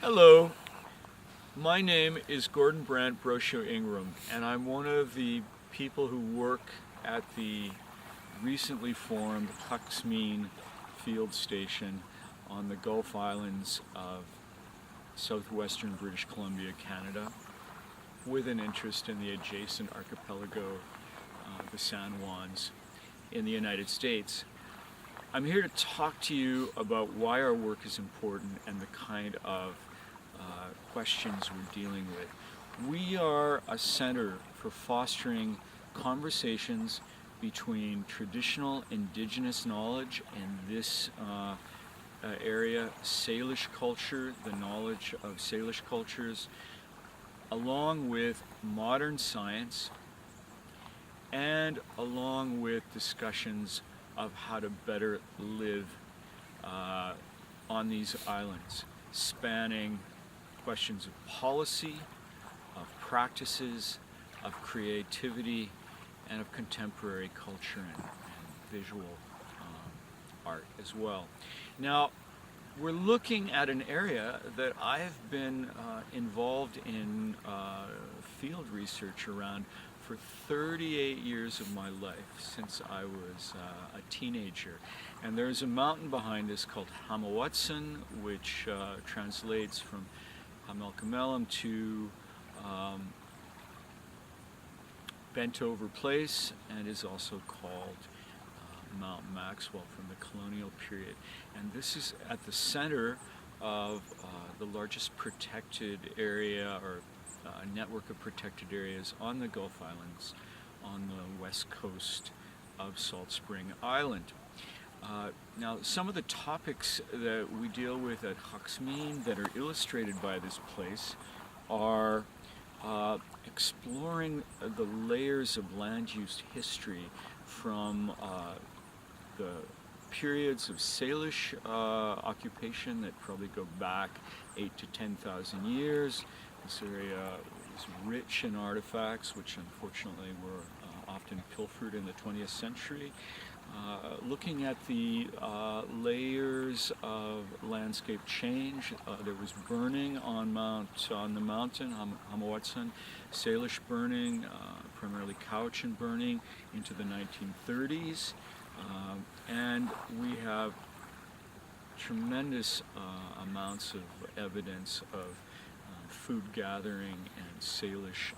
Hello, my name is Brent Brochu-Ingram, and I'm one of the people who work at the recently formed KEXMIN field station on the Gulf Islands of southwestern British Columbia, Canada, with an interest in the adjacent archipelago, the San Juans, in the United States. I'm here to talk to you about why our work is important and the kind of questions we're dealing with. We are a center for fostering conversations between traditional indigenous knowledge in this area, Salish culture, the knowledge of Salish cultures, along with modern science, and along with discussions of how to better live on these islands, spanning questions of policy, of practices, of creativity, and of contemporary culture and visual art as well. Now, we're looking at an area that I've been involved in field research around for 38 years of my life, since I was a teenager. And there's a mountain behind us called Hwmet'utsun, which translates from Hul'qumi'num to bent over place, and is also called Mount Maxwell from the colonial period. And this is at the center of the largest protected area, or network of protected areas on the Gulf Islands on the west coast of Salt Spring Island. Now, some of the topics that we deal with at KEXMIN that are illustrated by this place are exploring the layers of land use history from the periods of Salish occupation that probably go back 8,000 to 10,000 years. This area is rich in artifacts, which unfortunately were often pilfered in the 20th century. Looking at the layers of landscape change, there was burning on the mountain, Hwmet'utsun, Salish burning, primarily Cowichan burning, into the 1930s, and we have tremendous amounts of evidence of food gathering and Salish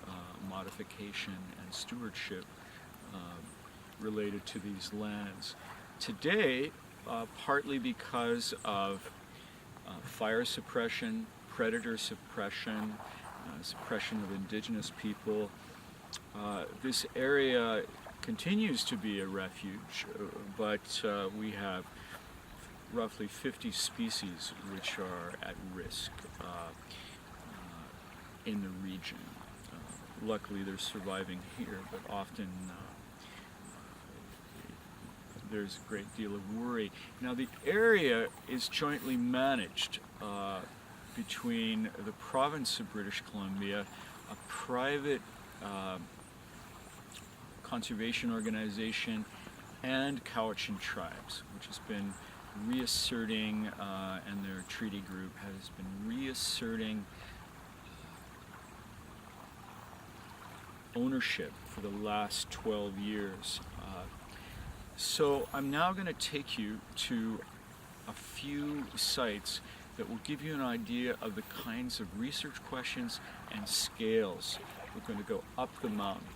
modification and stewardship related to these lands. Today, partly because of fire suppression, predator suppression, suppression of indigenous people, this area continues to be a refuge, but we have roughly 50 species which are at risk in the region. Luckily they're surviving here, but often there's a great deal of worry. Now, the area is jointly managed between the province of British Columbia, a private conservation organization, and Cowichan tribes, which has been reasserting, and their treaty group has been reasserting ownership for the last 12 years. So I'm now going to take you to a few sites that will give you an idea of the kinds of research questions and scales. We're going to go up the mountain.